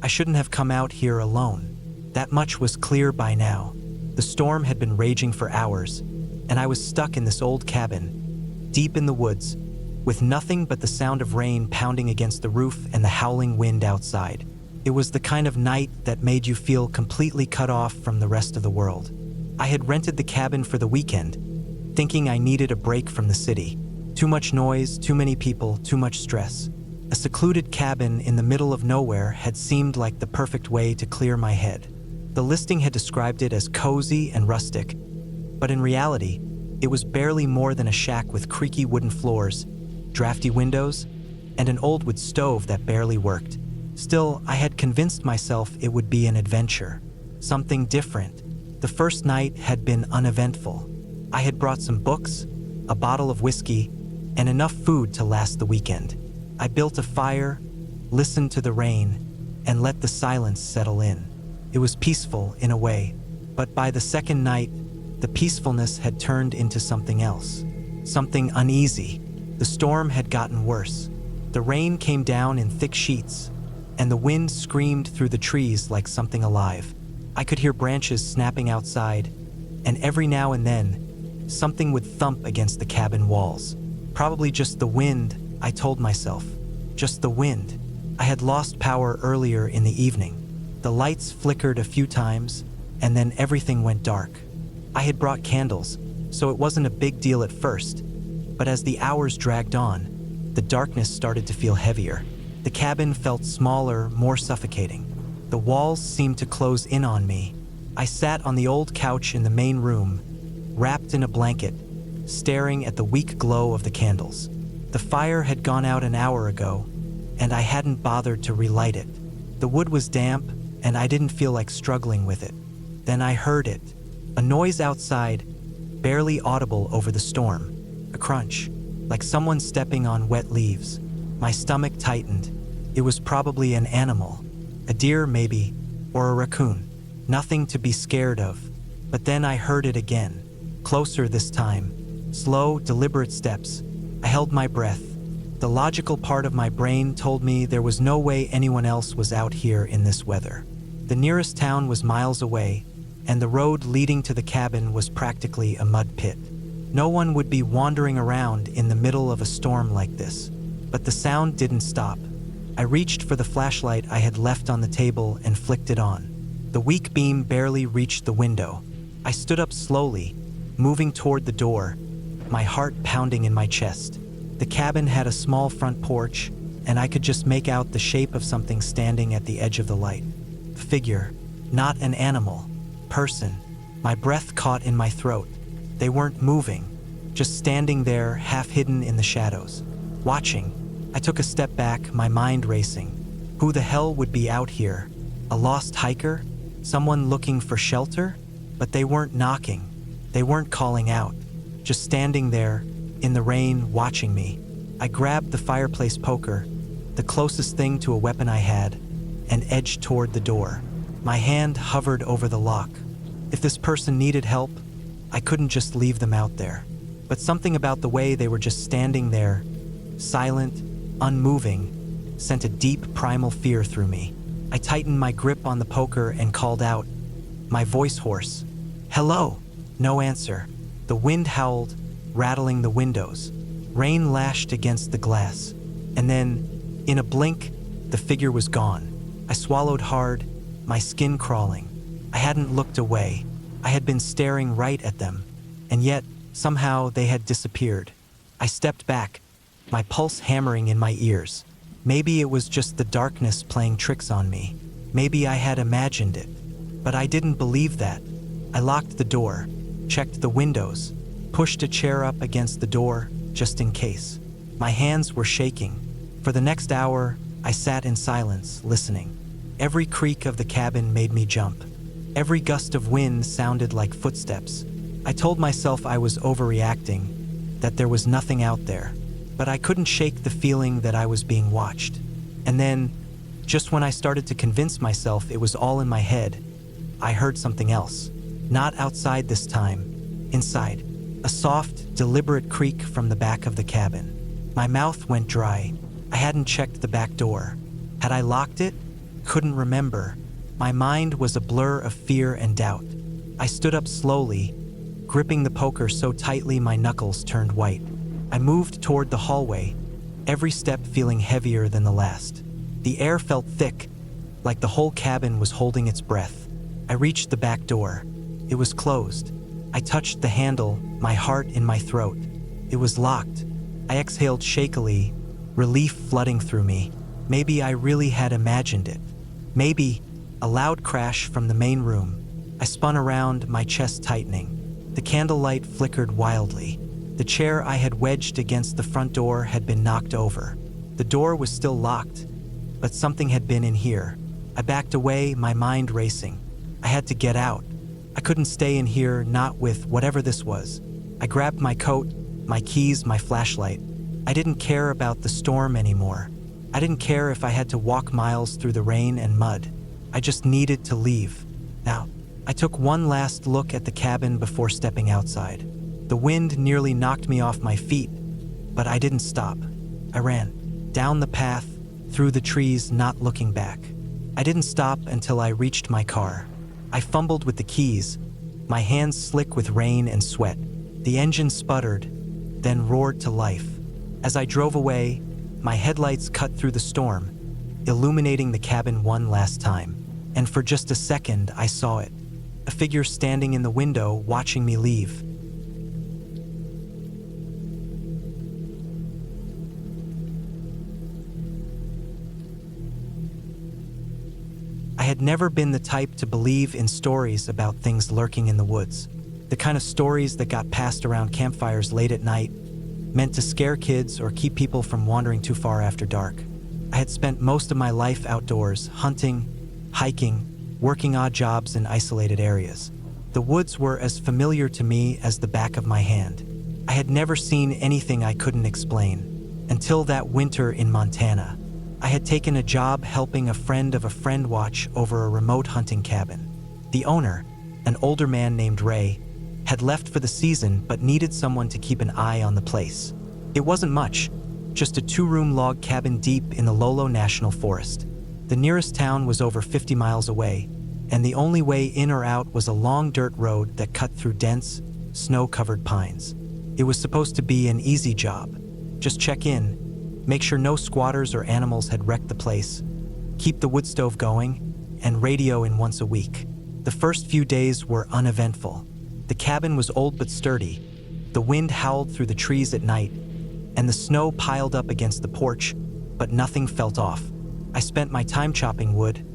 I shouldn't have come out here alone. That much was clear by now. The storm had been raging for hours, and I was stuck in this old cabin, deep in the woods, with nothing but the sound of rain pounding against the roof and the howling wind outside. It was the kind of night that made you feel completely cut off from the rest of the world. I had rented the cabin for the weekend, thinking I needed a break from the city. Too much noise, too many people, too much stress. A secluded cabin in the middle of nowhere had seemed like the perfect way to clear my head. The listing had described it as cozy and rustic, but in reality, it was barely more than a shack with creaky wooden floors, drafty windows, and an old wood stove that barely worked. Still, I had convinced myself it would be an adventure, something different. The first night had been uneventful. I had brought some books, a bottle of whiskey, and enough food to last the weekend. I built a fire, listened to the rain, and let the silence settle in. It was peaceful in a way, but by the second night, the peacefulness had turned into something else, something uneasy. The storm had gotten worse. The rain came down in thick sheets, and the wind screamed through the trees like something alive. I could hear branches snapping outside, and every now and then, something would thump against the cabin walls. Probably just the wind, I told myself. Just the wind. I had lost power earlier in the evening. The lights flickered a few times, and then everything went dark. I had brought candles, so it wasn't a big deal at first, but as the hours dragged on, the darkness started to feel heavier. The cabin felt smaller, more suffocating. The walls seemed to close in on me. I sat on the old couch in the main room, wrapped in a blanket, staring at the weak glow of the candles. The fire had gone out an hour ago, and I hadn't bothered to relight it. The wood was damp, and I didn't feel like struggling with it. Then I heard it, a noise outside, barely audible over the storm. A crunch, like someone stepping on wet leaves. My stomach tightened. It was probably an animal, a deer maybe, or a raccoon. Nothing to be scared of. But then I heard it again, closer this time. Slow, deliberate steps. I held my breath. The logical part of my brain told me there was no way anyone else was out here in this weather. The nearest town was miles away, and the road leading to the cabin was practically a mud pit. No one would be wandering around in the middle of a storm like this. But the sound didn't stop. I reached for the flashlight I had left on the table and flicked it on. The weak beam barely reached the window. I stood up slowly, moving toward the door, my heart pounding in my chest. The cabin had a small front porch, and I could just make out the shape of something standing at the edge of the light. Figure, not an animal. Person. My breath caught in my throat. They weren't moving, just standing there, half hidden in the shadows. Watching. I took a step back, my mind racing. Who the hell would be out here? A lost hiker? Someone looking for shelter? But they weren't knocking. They weren't calling out. Just standing there, in the rain, watching me. I grabbed the fireplace poker, the closest thing to a weapon I had, and edged toward the door. My hand hovered over the lock. If this person needed help, I couldn't just leave them out there. But something about the way they were just standing there, silent, unmoving, sent a deep primal fear through me. I tightened my grip on the poker and called out, my voice hoarse. Hello? No answer. The wind howled, rattling the windows. Rain lashed against the glass. And then, in a blink, the figure was gone. I swallowed hard, my skin crawling. I hadn't looked away. I had been staring right at them. And yet, somehow, they had disappeared. I stepped back, my pulse hammering in my ears. Maybe it was just the darkness playing tricks on me. Maybe I had imagined it. But I didn't believe that. I locked the door, checked the windows, pushed a chair up against the door, just in case. My hands were shaking. For the next hour, I sat in silence, listening. Every creak of the cabin made me jump. Every gust of wind sounded like footsteps. I told myself I was overreacting, that there was nothing out there. But I couldn't shake the feeling that I was being watched. And then, just when I started to convince myself it was all in my head, I heard something else. Not outside this time, inside. A soft, deliberate creak from the back of the cabin. My mouth went dry. I hadn't checked the back door. Had I locked it? couldn't remember. My mind was a blur of fear and doubt. I stood up slowly, gripping the poker so tightly my knuckles turned white. I moved toward the hallway, every step feeling heavier than the last. The air felt thick, like the whole cabin was holding its breath. I reached the back door. It was closed. I touched the handle, my heart in my throat. It was locked. I exhaled shakily, relief flooding through me. Maybe I really had imagined it. Maybe. A loud crash from the main room. I spun around, my chest tightening. The candlelight flickered wildly. The chair I had wedged against the front door had been knocked over. The door was still locked, but something had been in here. I backed away, my mind racing. I had to get out. I couldn't stay in here, not with whatever this was. I grabbed my coat, my keys, my flashlight. I didn't care about the storm anymore. I didn't care if I had to walk miles through the rain and mud. I just needed to leave. Now, I took one last look at the cabin before stepping outside. The wind nearly knocked me off my feet, but I didn't stop. I ran down the path, through the trees, not looking back. I didn't stop until I reached my car. I fumbled with the keys, my hands slick with rain and sweat. The engine sputtered, then roared to life. As I drove away, my headlights cut through the storm, illuminating the cabin one last time. And for just a second, I saw it. A figure standing in the window, watching me leave. I had never been the type to believe in stories about things lurking in the woods. The kind of stories that got passed around campfires late at night, meant to scare kids or keep people from wandering too far after dark. I had spent most of my life outdoors, hunting, hiking, working odd jobs in isolated areas. The woods were as familiar to me as the back of my hand. I had never seen anything I couldn't explain, until that winter in Montana. I had taken a job helping a friend of a friend watch over a remote hunting cabin. The owner, an older man named Ray, had left for the season but needed someone to keep an eye on the place. It wasn't much, just a 2-room log cabin deep in the Lolo National Forest. The nearest town was over 50 miles away, and the only way in or out was a long dirt road that cut through dense, snow-covered pines. It was supposed to be an easy job. Just check in, make sure no squatters or animals had wrecked the place, keep the wood stove going, and radio in once a week. The first few days were uneventful. The cabin was old but sturdy. The wind howled through the trees at night, and the snow piled up against the porch, but nothing felt off. I spent my time chopping wood,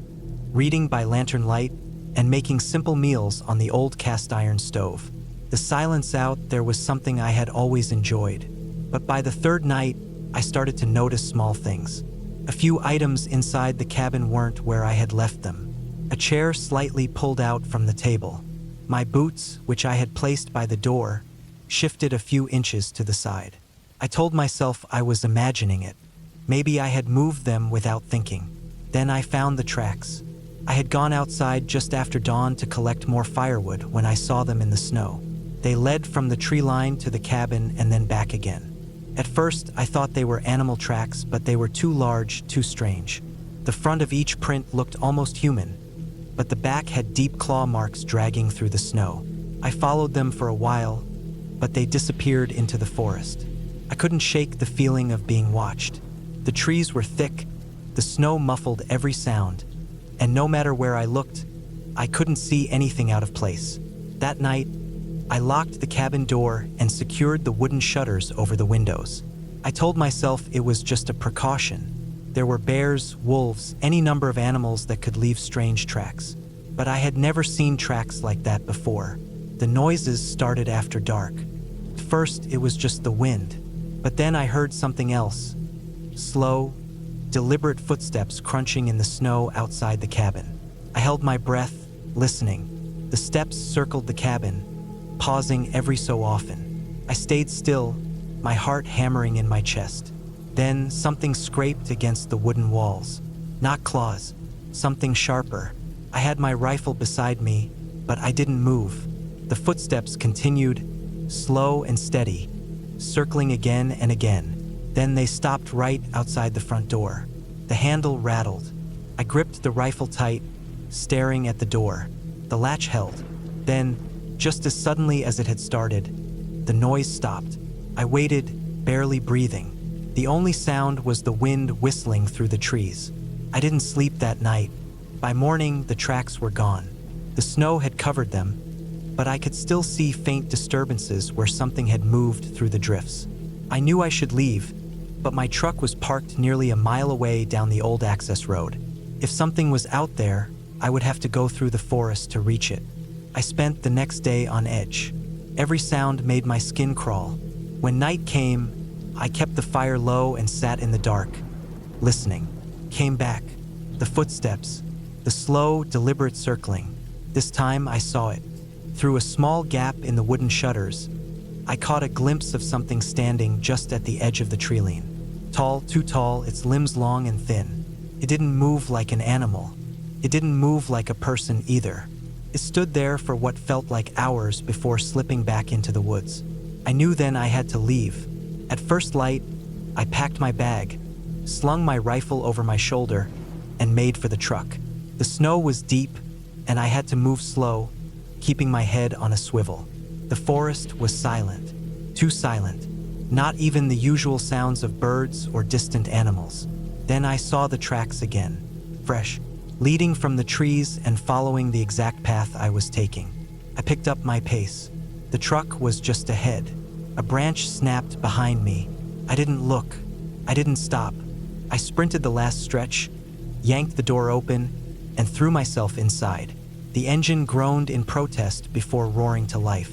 reading by lantern light, and making simple meals on the old cast iron stove. The silence out there was something I had always enjoyed. But by the third night, I started to notice small things. A few items inside the cabin weren't where I had left them. A chair slightly pulled out from the table. My boots, which I had placed by the door, shifted a few inches to the side. I told myself I was imagining it. Maybe I had moved them without thinking. Then I found the tracks. I had gone outside just after dawn to collect more firewood when I saw them in the snow. They led from the tree line to the cabin and then back again. At first, I thought they were animal tracks, but they were too large, too strange. The front of each print looked almost human, but the back had deep claw marks dragging through the snow. I followed them for a while, but they disappeared into the forest. I couldn't shake the feeling of being watched. The trees were thick, the snow muffled every sound, and no matter where I looked, I couldn't see anything out of place. That night, I locked the cabin door and secured the wooden shutters over the windows. I told myself it was just a precaution. There were bears, wolves, any number of animals that could leave strange tracks. But I had never seen tracks like that before. The noises started after dark. First, it was just the wind, but then I heard something else. Slow, deliberate footsteps crunching in the snow outside the cabin. I held my breath, listening. The steps circled the cabin, pausing every so often. I stayed still, my heart hammering in my chest. Then something scraped against the wooden walls. Not claws, something sharper. I had my rifle beside me, but I didn't move. The footsteps continued, slow and steady, circling again and again. Then they stopped right outside the front door. The handle rattled. I gripped the rifle tight, staring at the door. The latch held. Then, just as suddenly as it had started, the noise stopped. I waited, barely breathing. The only sound was the wind whistling through the trees. I didn't sleep that night. By morning, the tracks were gone. The snow had covered them, but I could still see faint disturbances where something had moved through the drifts. I knew I should leave, but my truck was parked nearly a mile away down the old access road. If something was out there, I would have to go through the forest to reach it. I spent the next day on edge. Every sound made my skin crawl. When night came, I kept the fire low and sat in the dark, listening. Came back. The footsteps. The slow, deliberate circling. This time I saw it. Through a small gap in the wooden shutters, I caught a glimpse of something standing just at the edge of the treeline. Tall, too tall, its limbs long and thin. It didn't move like an animal. It didn't move like a person either. It stood there for what felt like hours before slipping back into the woods. I knew then I had to leave. At first light, I packed my bag, slung my rifle over my shoulder, and made for the truck. The snow was deep, and I had to move slow, keeping my head on a swivel. The forest was silent, too silent. Not even the usual sounds of birds or distant animals. Then I saw the tracks again, fresh, leading from the trees and following the exact path I was taking. I picked up my pace. The truck was just ahead. A branch snapped behind me. I didn't look. I didn't stop. I sprinted the last stretch, yanked the door open, and threw myself inside. The engine groaned in protest before roaring to life.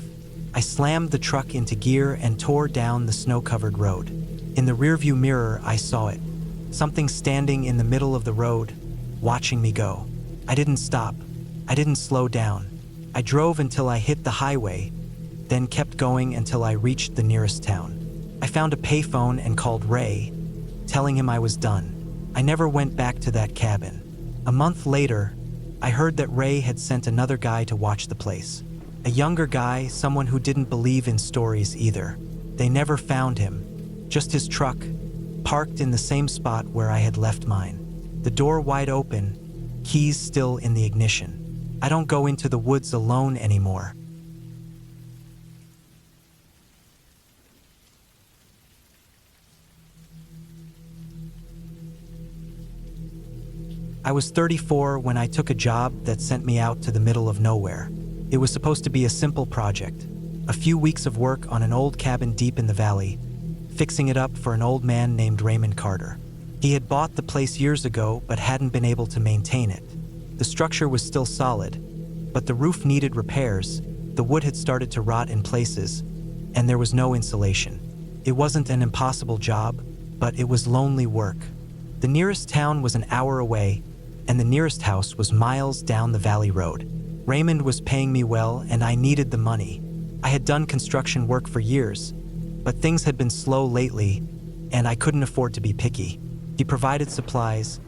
I slammed the truck into gear and tore down the snow-covered road. In the rearview mirror, I saw it. Something standing in the middle of the road, watching me go. I didn't stop. I didn't slow down. I drove until I hit the highway, then kept going until I reached the nearest town. I found a payphone and called Ray, telling him I was done. I never went back to that cabin. A month later, I heard that Ray had sent another guy to watch the place. A younger guy, someone who didn't believe in stories either. They never found him, just his truck, parked in the same spot where I had left mine. The door wide open, keys still in the ignition. I don't go into the woods alone anymore. I was 34 when I took a job that sent me out to the middle of nowhere. It was supposed to be a simple project. A few weeks of work on an old cabin deep in the valley, fixing it up for an old man named Raymond Carter. He had bought the place years ago but hadn't been able to maintain it. The structure was still solid, but the roof needed repairs, the wood had started to rot in places, and there was no insulation. It wasn't an impossible job, but it was lonely work. The nearest town was an hour away, and the nearest house was miles down the valley road. Raymond was paying me well, and I needed the money. I had done construction work for years, but things had been slow lately, and I couldn't afford to be picky. He provided supplies,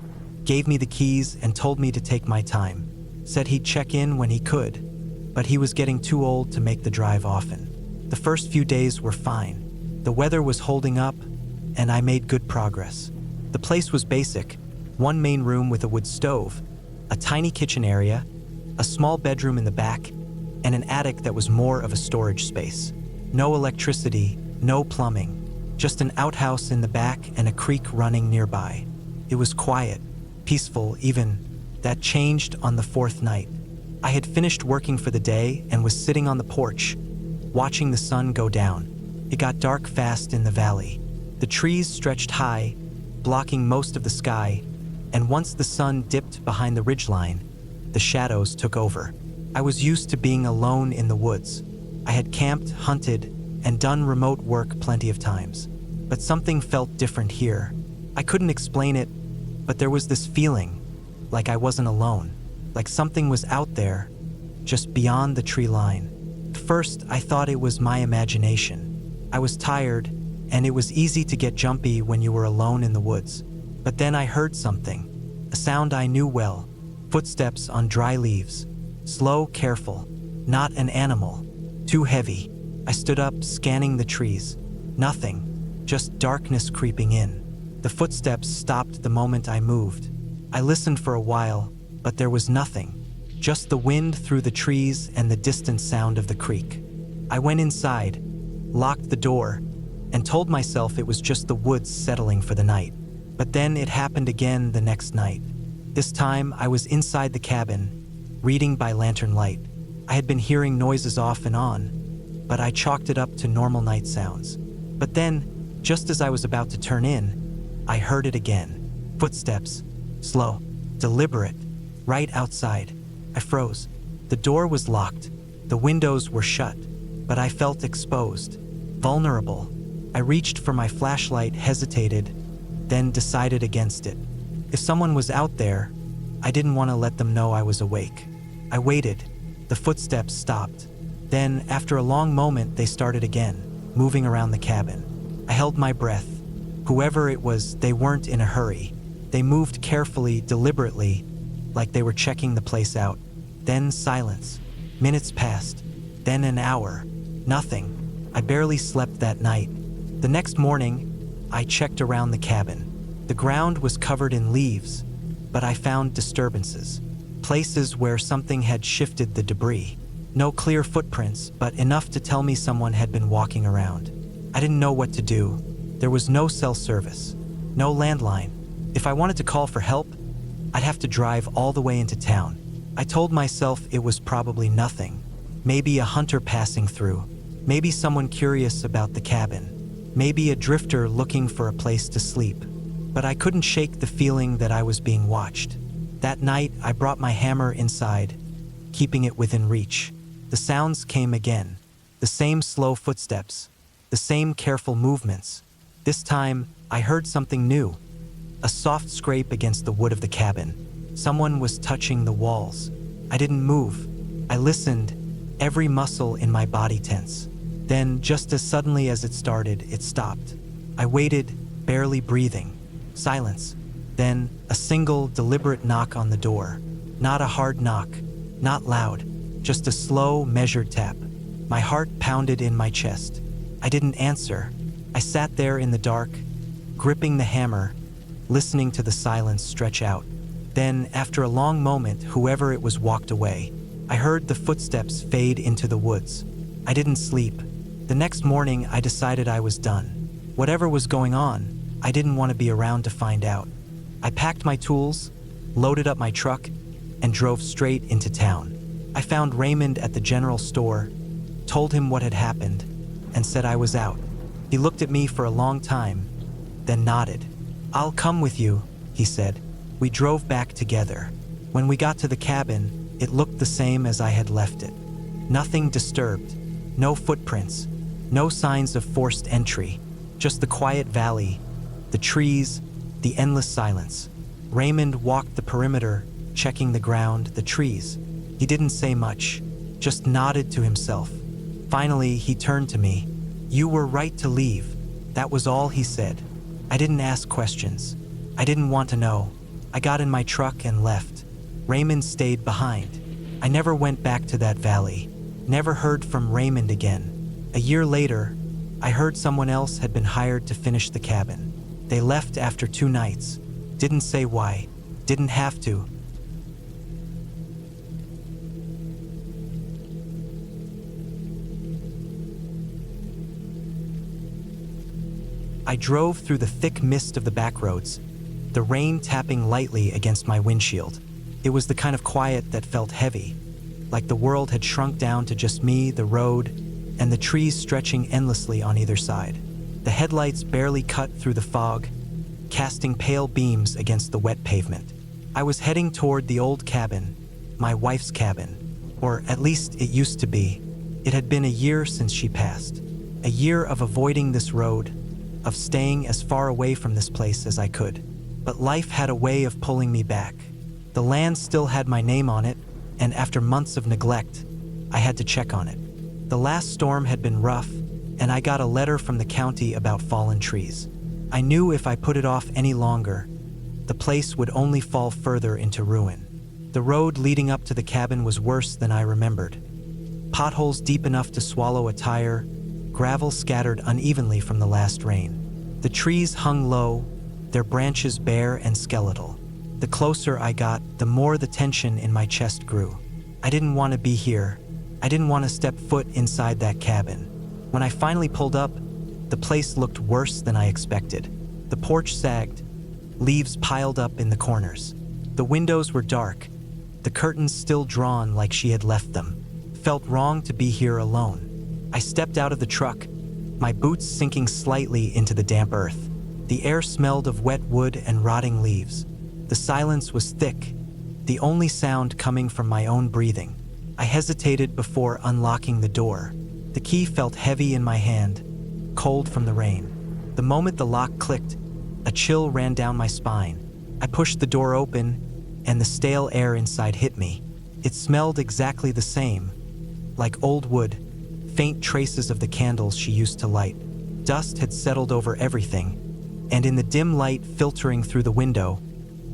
gave me the keys, and told me to take my time. Said he'd check in when he could, but he was getting too old to make the drive often. The first few days were fine. The weather was holding up, and I made good progress. The place was basic, one main room with a wood stove, a tiny kitchen area, a small bedroom in the back, and an attic that was more of a storage space. No electricity, no plumbing, just an outhouse in the back and a creek running nearby. It was quiet, peaceful even. That changed on the fourth night. I had finished working for the day and was sitting on the porch, watching the sun go down. It got dark fast in the valley. The trees stretched high, blocking most of the sky, and once the sun dipped behind the ridgeline, the shadows took over. I was used to being alone in the woods. I had camped, hunted, and done remote work plenty of times. But something felt different here. I couldn't explain it, but there was this feeling, like I wasn't alone, like something was out there, just beyond the tree line. At first, I thought it was my imagination. I was tired, and it was easy to get jumpy when you were alone in the woods. But then I heard something, a sound I knew well, footsteps on dry leaves, slow, careful, not an animal, too heavy. I stood up, scanning the trees. Nothing, just darkness creeping in. The footsteps stopped the moment I moved. I listened for a while, but there was nothing. Just the wind through the trees and the distant sound of the creek. I went inside, locked the door, and told myself it was just the woods settling for the night. But then it happened again the next night. This time I was inside the cabin, reading by lantern light. I had been hearing noises off and on, but I chalked it up to normal night sounds. But then, just as I was about to turn in, I heard it again. Footsteps, slow, deliberate, right outside. I froze. The door was locked, the windows were shut, but I felt exposed, vulnerable. I reached for my flashlight, hesitated, then decided against it. If someone was out there, I didn't want to let them know I was awake. I waited. The footsteps stopped. Then, after a long moment, they started again, moving around the cabin. I held my breath. Whoever it was, they weren't in a hurry. They moved carefully, deliberately, like they were checking the place out. Then silence. Minutes passed. Then an hour. Nothing. I barely slept that night. The next morning, I checked around the cabin. The ground was covered in leaves, but I found disturbances. Places where something had shifted the debris. No clear footprints, but enough to tell me someone had been walking around. I didn't know what to do. There was no cell service, no landline. If I wanted to call for help, I'd have to drive all the way into town. I told myself it was probably nothing. Maybe a hunter passing through. Maybe someone curious about the cabin. Maybe a drifter looking for a place to sleep. But I couldn't shake the feeling that I was being watched. That night, I brought my hammer inside, keeping it within reach. The sounds came again. The same slow footsteps. The same careful movements. This time, I heard something new. A soft scrape against the wood of the cabin. Someone was touching the walls. I didn't move. I listened, every muscle in my body tense. Then, just as suddenly as it started, it stopped. I waited, barely breathing. Silence. Then, a single, deliberate knock on the door. Not a hard knock, not loud, just a slow, measured tap. My heart pounded in my chest. I didn't answer. I sat there in the dark, gripping the hammer, listening to the silence stretch out. Then, after a long moment, whoever it was walked away. I heard the footsteps fade into the woods. I didn't sleep. The next morning, I decided I was done. Whatever was going on, I didn't want to be around to find out. I packed my tools, loaded up my truck, and drove straight into town. I found Raymond at the general store, told him what had happened, and said I was out. He looked at me for a long time, then nodded. "I'll come with you," he said. We drove back together. When we got to the cabin, it looked the same as I had left it. Nothing disturbed, no footprints, no signs of forced entry, just the quiet valley, the trees, the endless silence. Raymond walked the perimeter, checking the ground, the trees. He didn't say much, just nodded to himself. Finally, he turned to me. "You were right to leave." That was all he said. I didn't ask questions. I didn't want to know. I got in my truck and left. Raymond stayed behind. I never went back to that valley. Never heard from Raymond again. A year later, I heard someone else had been hired to finish the cabin. They left after 2 nights. Didn't say why. Didn't have to. I drove through the thick mist of the back roads, the rain tapping lightly against my windshield. It was the kind of quiet that felt heavy, like the world had shrunk down to just me, the road, and the trees stretching endlessly on either side. The headlights barely cut through the fog, casting pale beams against the wet pavement. I was heading toward the old cabin, my wife's cabin, or at least it used to be. It had been a year since she passed. A year of avoiding this road, of staying as far away from this place as I could. But life had a way of pulling me back. The land still had my name on it, and after months of neglect, I had to check on it. The last storm had been rough, and I got a letter from the county about fallen trees. I knew if I put it off any longer, the place would only fall further into ruin. The road leading up to the cabin was worse than I remembered. Potholes deep enough to swallow a tire, gravel scattered unevenly from the last rain. The trees hung low, their branches bare and skeletal. The closer I got, the more the tension in my chest grew. I didn't want to be here. I didn't want to step foot inside that cabin. When I finally pulled up, the place looked worse than I expected. The porch sagged, leaves piled up in the corners. The windows were dark, the curtains still drawn like she had left them. Felt wrong to be here alone. I stepped out of the truck, my boots sinking slightly into the damp earth. The air smelled of wet wood and rotting leaves. The silence was thick, the only sound coming from my own breathing. I hesitated before unlocking the door. The key felt heavy in my hand, cold from the rain. The moment the lock clicked, a chill ran down my spine. I pushed the door open, and the stale air inside hit me. It smelled exactly the same, like old wood, faint traces of the candles she used to light. Dust had settled over everything, and in the dim light filtering through the window,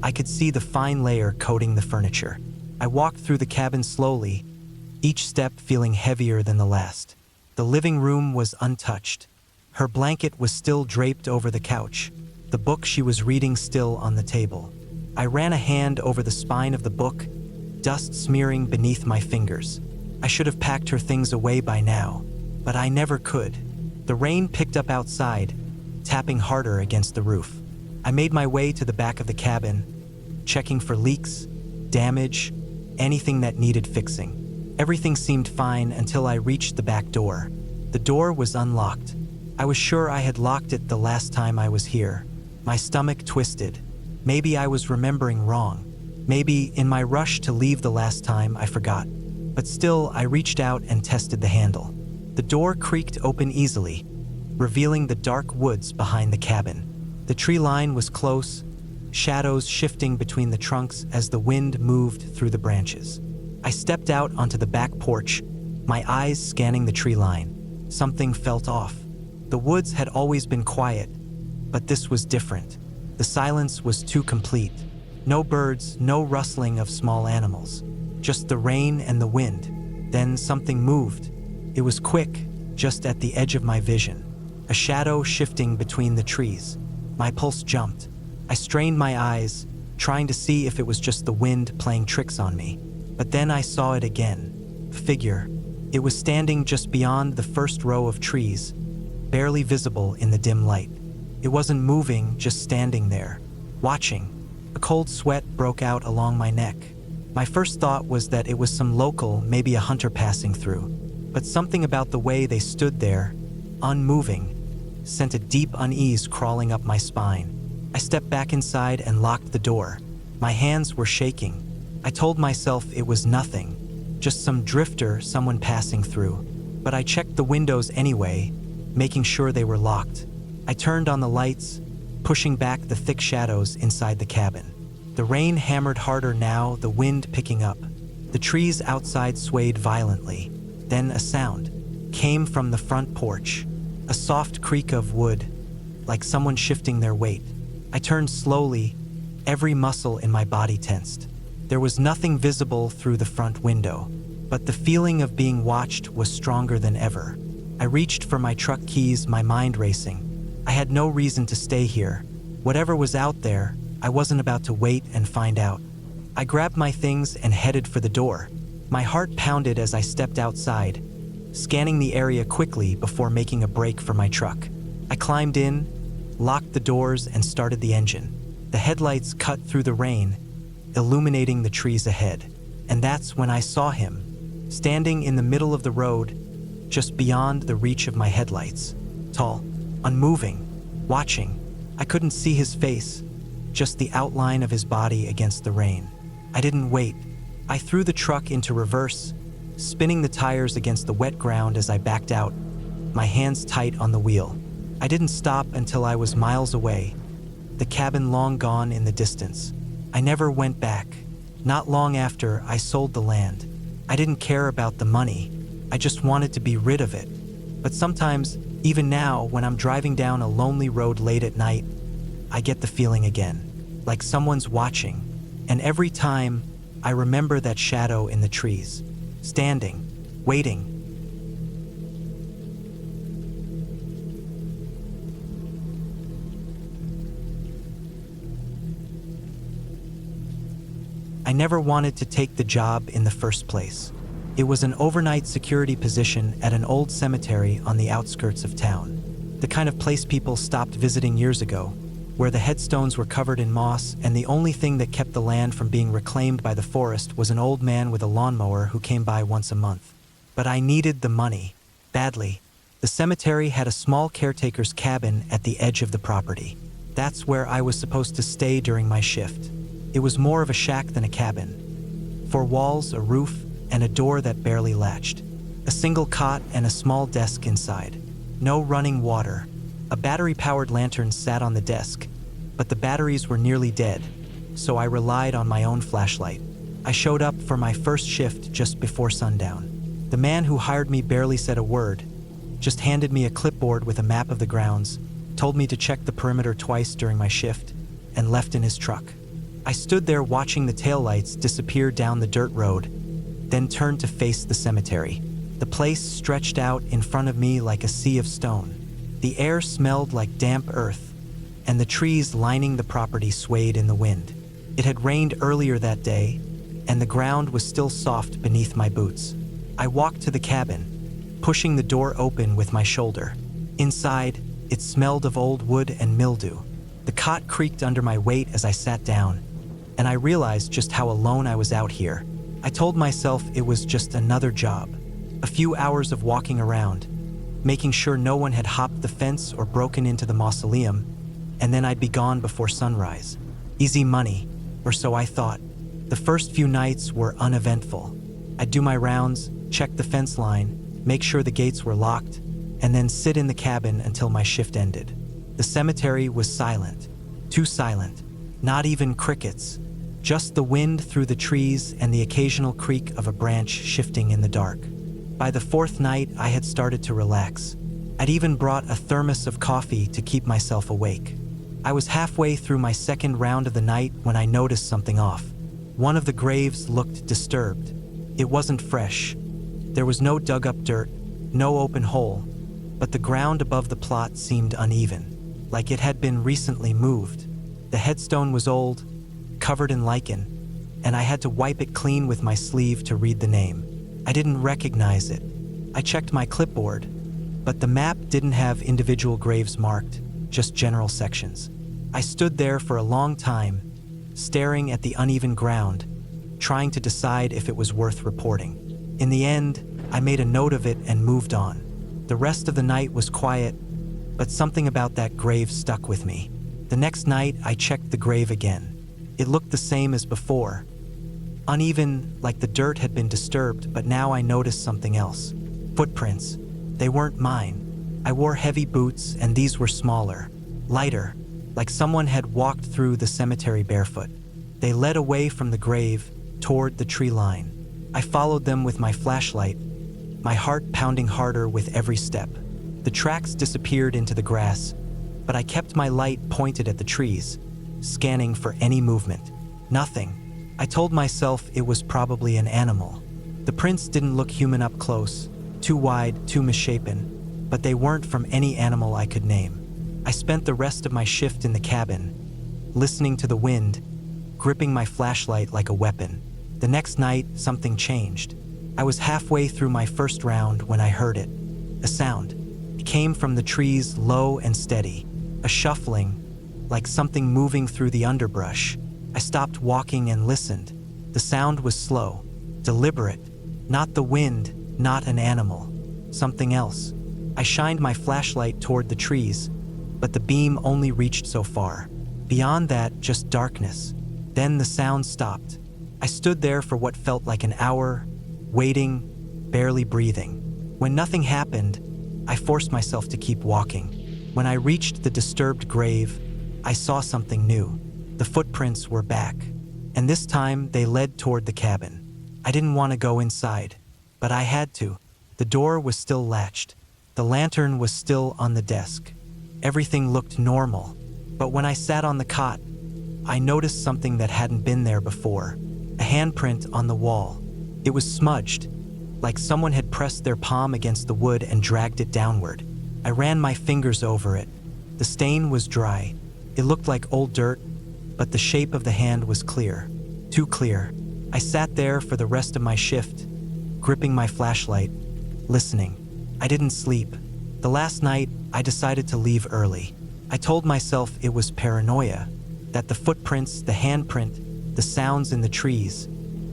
I could see the fine layer coating the furniture. I walked through the cabin slowly, each step feeling heavier than the last. The living room was untouched. Her blanket was still draped over the couch, the book she was reading still on the table. I ran a hand over the spine of the book, dust smearing beneath my fingers. I should have packed her things away by now, but I never could. The rain picked up outside, tapping harder against the roof. I made my way to the back of the cabin, checking for leaks, damage, anything that needed fixing. Everything seemed fine until I reached the back door. The door was unlocked. I was sure I had locked it the last time I was here. My stomach twisted. Maybe I was remembering wrong. Maybe in my rush to leave the last time I forgot. But still, I reached out and tested the handle. The door creaked open easily, revealing the dark woods behind the cabin. The tree line was close, shadows shifting between the trunks as the wind moved through the branches. I stepped out onto the back porch, my eyes scanning the tree line. Something felt off. The woods had always been quiet, but this was different. The silence was too complete. No birds, no rustling of small animals. Just the rain and the wind. Then something moved. It was quick, just at the edge of my vision. A shadow shifting between the trees. My pulse jumped. I strained my eyes, trying to see if it was just the wind playing tricks on me. But then I saw it again. A figure. It was standing just beyond the first row of trees, barely visible in the dim light. It wasn't moving, just standing there, watching. A cold sweat broke out along my neck. My first thought was that it was some local, maybe a hunter passing through. But something about the way they stood there, unmoving, sent a deep unease crawling up my spine. I stepped back inside and locked the door. My hands were shaking. I told myself it was nothing, just some drifter, someone passing through. But I checked the windows anyway, making sure they were locked. I turned on the lights, pushing back the thick shadows inside the cabin. The rain hammered harder now, the wind picking up. The trees outside swayed violently. Then a sound came from the front porch, a soft creak of wood, like someone shifting their weight. I turned slowly, every muscle in my body tensed. There was nothing visible through the front window, but the feeling of being watched was stronger than ever. I reached for my truck keys, my mind racing. I had no reason to stay here. Whatever was out there, I wasn't about to wait and find out. I grabbed my things and headed for the door. My heart pounded as I stepped outside, scanning the area quickly before making a break for my truck. I climbed in, locked the doors, and started the engine. The headlights cut through the rain, illuminating the trees ahead. And that's when I saw him, standing in the middle of the road, just beyond the reach of my headlights. Tall, unmoving, watching. I couldn't see his face, just the outline of his body against the rain. I didn't wait. I threw the truck into reverse, spinning the tires against the wet ground as I backed out, my hands tight on the wheel. I didn't stop until I was miles away, the cabin long gone in the distance. I never went back. Not long after, I sold the land. I didn't care about the money. I just wanted to be rid of it. But sometimes, even now, when I'm driving down a lonely road late at night, I get the feeling again, like someone's watching. And every time, I remember that shadow in the trees, standing, waiting. I never wanted to take the job in the first place. It was an overnight security position at an old cemetery on the outskirts of town. The kind of place people stopped visiting years ago, where the headstones were covered in moss and the only thing that kept the land from being reclaimed by the forest was an old man with a lawnmower who came by once a month. But I needed the money, badly. The cemetery had a small caretaker's cabin at the edge of the property. That's where I was supposed to stay during my shift. It was more of a shack than a cabin. 4 walls, a roof, and a door that barely latched. A single cot and a small desk inside. No running water. A battery-powered lantern sat on the desk, but the batteries were nearly dead, so I relied on my own flashlight. I showed up for my first shift just before sundown. The man who hired me barely said a word, just handed me a clipboard with a map of the grounds, told me to check the perimeter twice during my shift, and left in his truck. I stood there watching the taillights disappear down the dirt road, then turned to face the cemetery. The place stretched out in front of me like a sea of stone. The air smelled like damp earth, and the trees lining the property swayed in the wind. It had rained earlier that day, and the ground was still soft beneath my boots. I walked to the cabin, pushing the door open with my shoulder. Inside, it smelled of old wood and mildew. The cot creaked under my weight as I sat down, and I realized just how alone I was out here. I told myself it was just another job. A few hours of walking around, making sure no one had hopped the fence or broken into the mausoleum, and then I'd be gone before sunrise. Easy money, or so I thought. The first few nights were uneventful. I'd do my rounds, check the fence line, make sure the gates were locked, and then sit in the cabin until my shift ended. The cemetery was silent. Too silent. Not even crickets. Just the wind through the trees and the occasional creak of a branch shifting in the dark. By the 4th night, I had started to relax. I'd even brought a thermos of coffee to keep myself awake. I was halfway through my 2nd round of the night when I noticed something off. One of the graves looked disturbed. It wasn't fresh. There was no dug-up dirt, no open hole, but the ground above the plot seemed uneven, like it had been recently moved. The headstone was old, covered in lichen, and I had to wipe it clean with my sleeve to read the name. I didn't recognize it. I checked my clipboard, but the map didn't have individual graves marked, just general sections. I stood there for a long time, staring at the uneven ground, trying to decide if it was worth reporting. In the end, I made a note of it and moved on. The rest of the night was quiet, but something about that grave stuck with me. The next night, I checked the grave again. It looked the same as before. Uneven, like the dirt had been disturbed, but now I noticed something else. Footprints. They weren't mine. I wore heavy boots, and these were smaller, lighter, like someone had walked through the cemetery barefoot. They led away from the grave, toward the tree line. I followed them with my flashlight, my heart pounding harder with every step. The tracks disappeared into the grass, but I kept my light pointed at the trees, scanning for any movement. Nothing. I told myself it was probably an animal. The prints didn't look human up close, too wide, too misshapen, but they weren't from any animal I could name. I spent the rest of my shift in the cabin, listening to the wind, gripping my flashlight like a weapon. The next night, something changed. I was halfway through my first round when I heard it. A sound. It came from the trees, low and steady. A shuffling, like something moving through the underbrush. I stopped walking and listened. The sound was slow, deliberate. Not the wind, not an animal. Something else. I shined my flashlight toward the trees, but the beam only reached so far. Beyond that, just darkness. Then the sound stopped. I stood there for what felt like an hour, waiting, barely breathing. When nothing happened, I forced myself to keep walking. When I reached the disturbed grave, I saw something new. The footprints were back, and this time they led toward the cabin. I didn't want to go inside, but I had to. The door was still latched. The lantern was still on the desk. Everything looked normal, but when I sat on the cot, I noticed something that hadn't been there before. A handprint on the wall. It was smudged, like someone had pressed their palm against the wood and dragged it downward. I ran my fingers over it. The stain was dry. It looked like old dirt, but the shape of the hand was clear. too clear. I sat there for the rest of my shift, gripping my flashlight, listening. I didn't sleep. The last night, I decided to leave early. I told myself it was paranoia, that the footprints, the handprint, the sounds in the trees,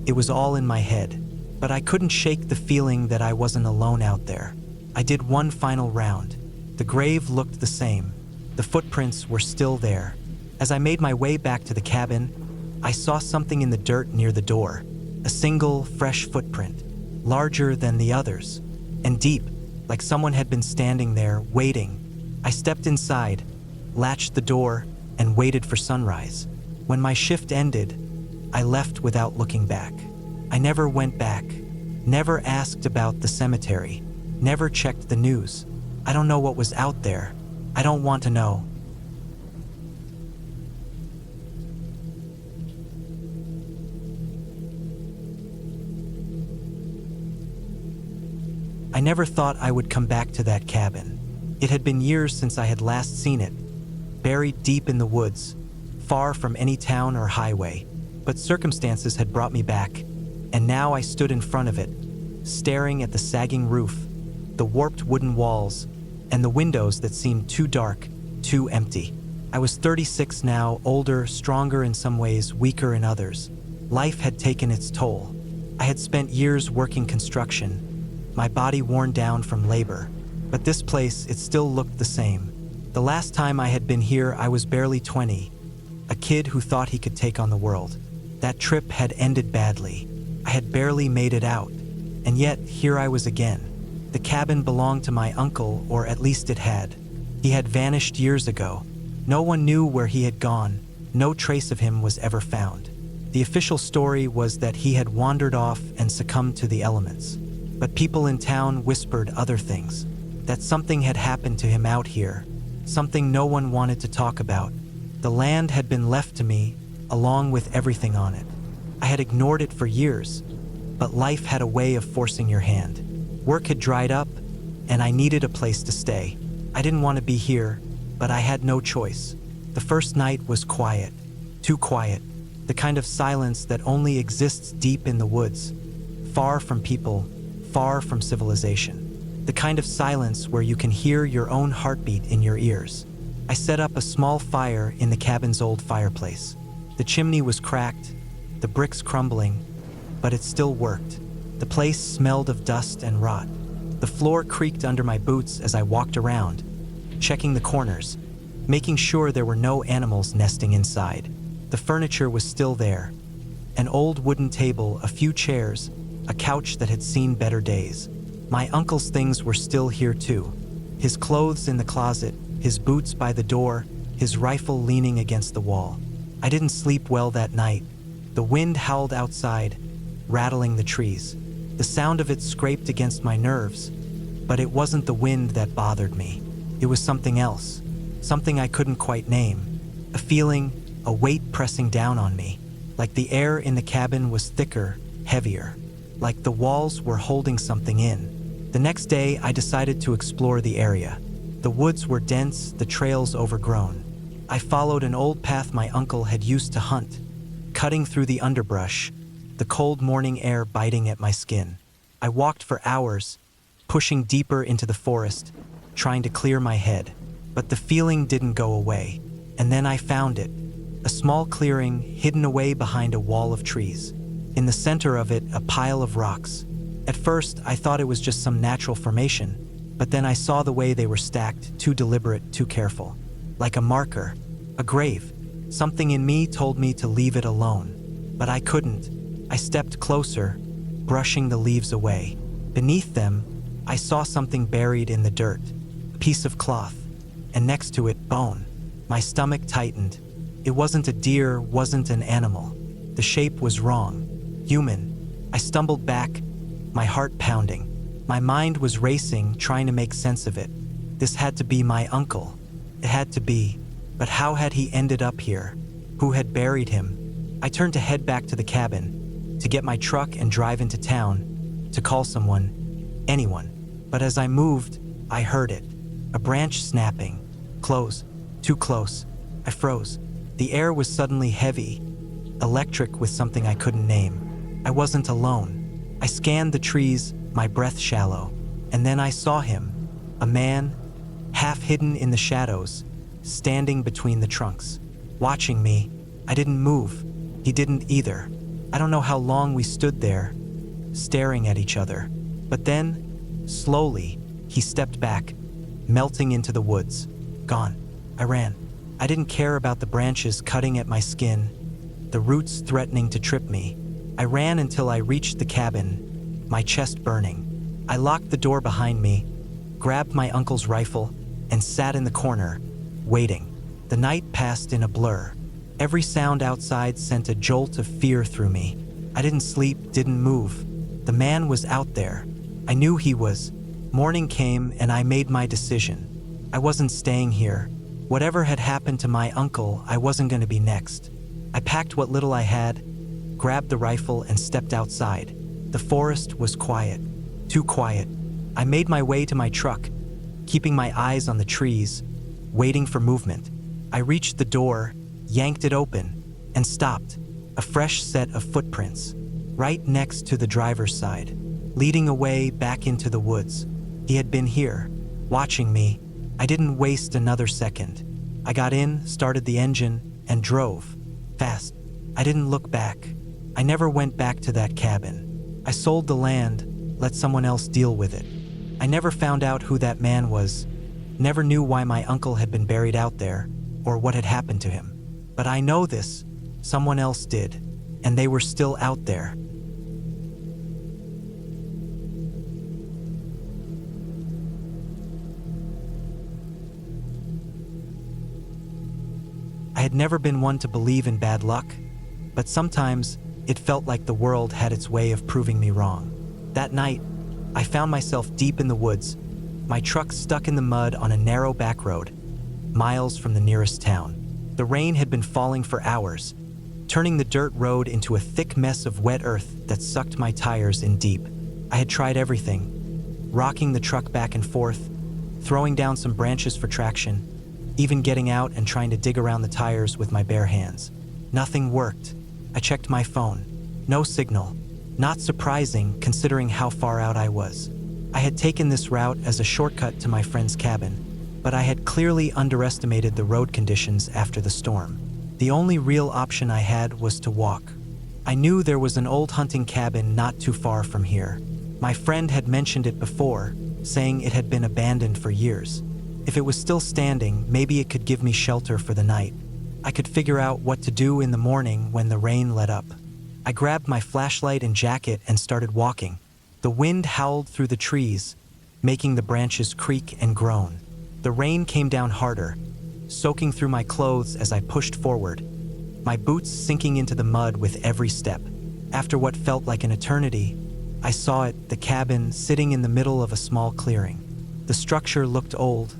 it was all in my head. But I couldn't shake the feeling that I wasn't alone out there. I did one final round. The grave looked the same. The footprints were still there. As I made my way back to the cabin, I saw something in the dirt near the door. A single, fresh footprint, larger than the others, and deep, like someone had been standing there, waiting. I stepped inside, latched the door, and waited for sunrise. When my shift ended, I left without looking back. I never went back, never asked about the cemetery, never checked the news. I don't know what was out there. I don't want to know. I never thought I would come back to that cabin. It had been years since I had last seen it, buried deep in the woods, far from any town or highway. But circumstances had brought me back, and now I stood in front of it, staring at the sagging roof, the warped wooden walls, and the windows that seemed too dark, too empty. I was 36 now, older, stronger in some ways, weaker in others. Life had taken its toll. I had spent years working construction, my body worn down from labor. But this place, it still looked the same. The last time I had been here, I was barely 20, a kid who thought he could take on the world. That trip had ended badly. I had barely made it out, and yet here I was again. The cabin belonged to my uncle, or at least it had. He had vanished years ago. No one knew where he had gone. No trace of him was ever found. The official story was that he had wandered off and succumbed to the elements. But people in town whispered other things, that something had happened to him out here, something no one wanted to talk about. The land had been left to me, along with everything on it. I had ignored it for years, but life had a way of forcing your hand. Work had dried up, and I needed a place to stay. I didn't want to be here, but I had no choice. The first night was quiet, too quiet, the kind of silence that only exists deep in the woods, far from people, far from civilization. The kind of silence where you can hear your own heartbeat in your ears. I set up a small fire in the cabin's old fireplace. The chimney was cracked, the bricks crumbling, but it still worked. The place smelled of dust and rot. The floor creaked under my boots as I walked around, checking the corners, making sure there were no animals nesting inside. The furniture was still there. An old wooden table, a few chairs, a couch that had seen better days. My uncle's things were still here too. His clothes in the closet, his boots by the door, his rifle leaning against the wall. I didn't sleep well that night. The wind howled outside, rattling the trees. The sound of it scraped against my nerves, but it wasn't the wind that bothered me. It was something else, something I couldn't quite name. A feeling, a weight pressing down on me, like the air in the cabin was thicker, heavier, like the walls were holding something in. The next day, I decided to explore the area. The woods were dense, the trails overgrown. I followed an old path my uncle had used to hunt, cutting through the underbrush, the cold morning air biting at my skin. I walked for hours, pushing deeper into the forest, trying to clear my head. But the feeling didn't go away. And then I found it, a small clearing hidden away behind a wall of trees. In the center of it, a pile of rocks. At first, I thought it was just some natural formation, but then I saw the way they were stacked, too deliberate, too careful. Like a marker, a grave. Something in me told me to leave it alone, but I couldn't. I stepped closer, brushing the leaves away. Beneath them, I saw something buried in the dirt, a piece of cloth, and next to it, bone. My stomach tightened. It wasn't a deer, wasn't an animal. The shape was wrong. Human. I stumbled back, my heart pounding. My mind was racing, trying to make sense of it. This had to be my uncle. It had to be. But how had he ended up here? Who had buried him? I turned to head back to the cabin, to get my truck and drive into town, to call someone, anyone. But as I moved, I heard it. A branch snapping. Close. Too close. I froze. The air was suddenly heavy, electric with something I couldn't name. I wasn't alone. I scanned the trees, my breath shallow, and then I saw him, a man, half hidden in the shadows, standing between the trunks, watching me. I didn't move. He didn't either. I don't know how long we stood there, staring at each other. But then, slowly, he stepped back, melting into the woods. Gone. I ran. I didn't care about the branches cutting at my skin, the roots threatening to trip me. I ran until I reached the cabin, my chest burning. I locked the door behind me, grabbed my uncle's rifle, and sat in the corner, waiting. The night passed in a blur. Every sound outside sent a jolt of fear through me. I didn't sleep, didn't move. The man was out there. I knew he was. Morning came and I made my decision. I wasn't staying here. Whatever had happened to my uncle, I wasn't going to be next. I packed what little I had, grabbed the rifle, and stepped outside. The forest was quiet. Too quiet. I made my way to my truck, keeping my eyes on the trees, waiting for movement. I reached the door, yanked it open, and stopped. A fresh set of footprints, right next to the driver's side, leading away back into the woods. He had been here, watching me. I didn't waste another second. I got in, started the engine, and drove. Fast. I didn't look back. I never went back to that cabin. I sold the land, let someone else deal with it. I never found out who that man was, never knew why my uncle had been buried out there, or what had happened to him. But I know this, someone else did, and they were still out there. I had never been one to believe in bad luck, but sometimes it felt like the world had its way of proving me wrong. That night, I found myself deep in the woods, my truck stuck in the mud on a narrow back road, miles from the nearest town. The rain had been falling for hours, turning the dirt road into a thick mess of wet earth that sucked my tires in deep. I had tried everything, rocking the truck back and forth, throwing down some branches for traction, even getting out and trying to dig around the tires with my bare hands. Nothing worked. I checked my phone. No signal. Not surprising considering how far out I was. I had taken this route as a shortcut to my friend's cabin, but I had clearly underestimated the road conditions after the storm. The only real option I had was to walk. I knew there was an old hunting cabin not too far from here. My friend had mentioned it before, saying it had been abandoned for years. If it was still standing, maybe it could give me shelter for the night. I could figure out what to do in the morning when the rain let up. I grabbed my flashlight and jacket and started walking. The wind howled through the trees, making the branches creak and groan. The rain came down harder, soaking through my clothes as I pushed forward, my boots sinking into the mud with every step. After what felt like an eternity, I saw it, the cabin, sitting in the middle of a small clearing. The structure looked old,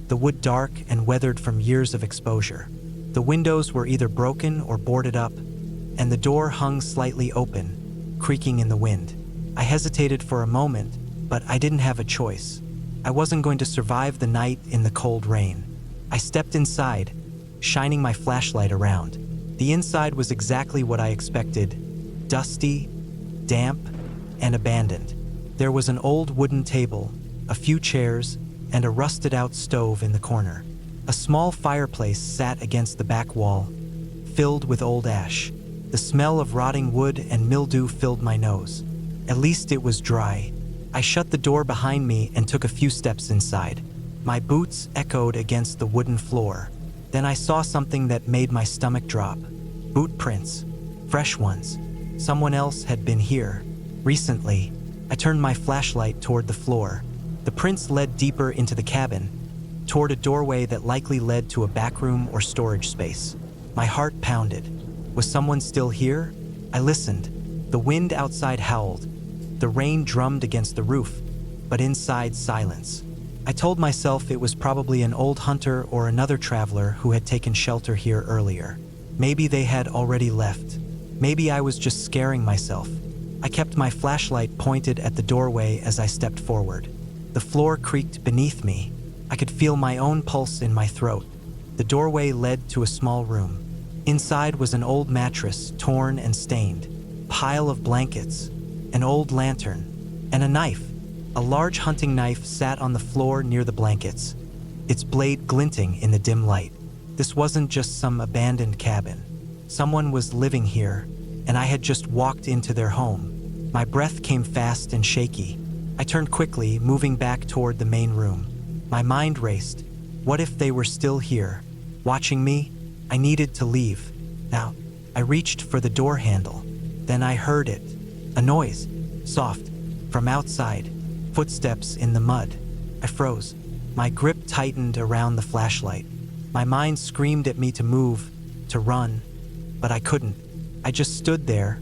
the wood dark and weathered from years of exposure. The windows were either broken or boarded up, and the door hung slightly open, creaking in the wind. I hesitated for a moment, but I didn't have a choice. I wasn't going to survive the night in the cold rain. I stepped inside, shining my flashlight around. The inside was exactly what I expected: dusty, damp, and abandoned. There was an old wooden table, a few chairs, and a rusted-out stove in the corner. A small fireplace sat against the back wall, filled with old ash. The smell of rotting wood and mildew filled my nose. At least it was dry. I shut the door behind me and took a few steps inside. My boots echoed against the wooden floor. Then I saw something that made my stomach drop. Boot prints. Fresh ones. Someone else had been here. Recently. I turned my flashlight toward the floor. The prints led deeper into the cabin, toward a doorway that likely led to a back room or storage space. My heart pounded. Was someone still here? I listened. The wind outside howled. The rain drummed against the roof, but inside, silence. I told myself it was probably an old hunter or another traveler who had taken shelter here earlier. Maybe they had already left. Maybe I was just scaring myself. I kept my flashlight pointed at the doorway as I stepped forward. The floor creaked beneath me. I could feel my own pulse in my throat. The doorway led to a small room. Inside was an old mattress, torn and stained, pile of blankets, an old lantern, and a knife. A large hunting knife sat on the floor near the blankets, its blade glinting in the dim light. This wasn't just some abandoned cabin. Someone was living here, and I had just walked into their home. My breath came fast and shaky. I turned quickly, moving back toward the main room. My mind raced. What if they were still here, watching me? I needed to leave. Now, I reached for the door handle. Then I heard it. A noise, soft, from outside. Footsteps in the mud. I froze. My grip tightened around the flashlight. My mind screamed at me to move, to run, but I couldn't. I just stood there,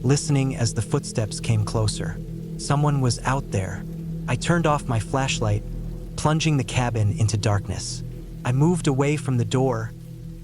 listening as the footsteps came closer. Someone was out there. I turned off my flashlight, plunging the cabin into darkness. I moved away from the door,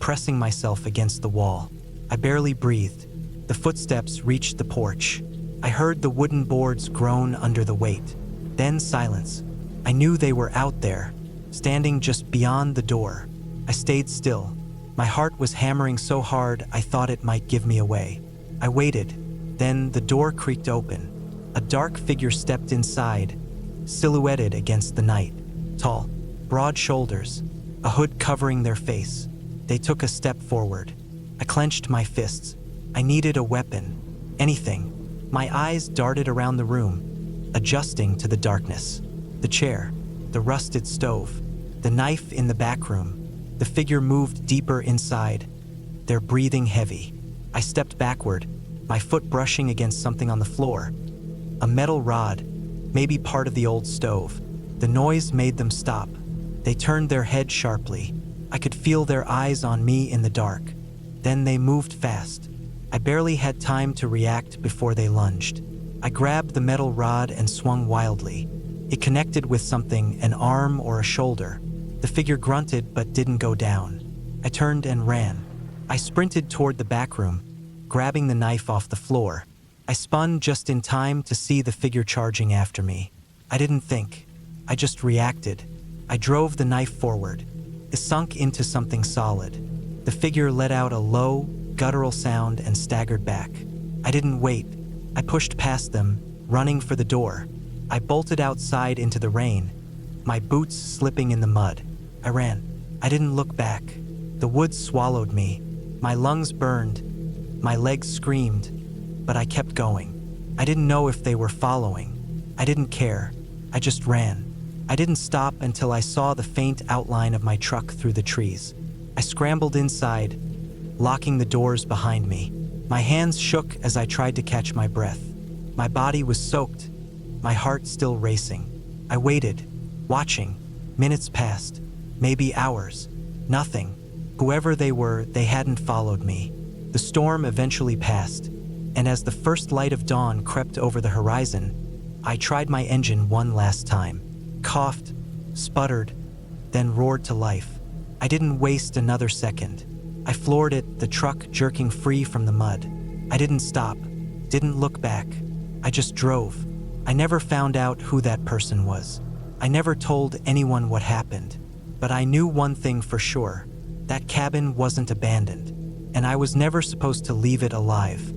pressing myself against the wall. I barely breathed. The footsteps reached the porch. I heard the wooden boards groan under the weight. Then silence. I knew they were out there, standing just beyond the door. I stayed still. My heart was hammering so hard I thought it might give me away. I waited. Then the door creaked open. A dark figure stepped inside, silhouetted against the night. Tall, broad shoulders, a hood covering their face. They took a step forward. I clenched my fists. I needed a weapon. Anything. My eyes darted around the room, adjusting to the darkness. The chair, the rusted stove, the knife in the back room. The figure moved deeper inside, their breathing heavy. I stepped backward, my foot brushing against something on the floor. A metal rod, maybe part of the old stove. The noise made them stop. They turned their head sharply. I could feel their eyes on me in the dark. Then they moved fast. I barely had time to react before they lunged. I grabbed the metal rod and swung wildly. It connected with something, an arm or a shoulder. The figure grunted but didn't go down. I turned and ran. I sprinted toward the back room, grabbing the knife off the floor. I spun just in time to see the figure charging after me. I didn't think. I just reacted. I drove the knife forward. It sunk into something solid. The figure let out a low, guttural sound and staggered back. I didn't wait. I pushed past them, running for the door. I bolted outside into the rain, my boots slipping in the mud. I ran. I didn't look back. The woods swallowed me. My lungs burned. My legs screamed, but I kept going. I didn't know if they were following. I didn't care. I just ran. I didn't stop until I saw the faint outline of my truck through the trees. I scrambled inside, locking the doors behind me. My hands shook as I tried to catch my breath. My body was soaked, my heart still racing. I waited, watching. Minutes passed, maybe hours. Nothing. Whoever they were, they hadn't followed me. The storm eventually passed, and as the first light of dawn crept over the horizon, I tried my engine one last time. Coughed, sputtered, then roared to life. I didn't waste another second. I floored it, the truck jerking free from the mud. I didn't stop, didn't look back. I just drove. I never found out who that person was. I never told anyone what happened. But I knew one thing for sure. That cabin wasn't abandoned, and I was never supposed to leave it alive.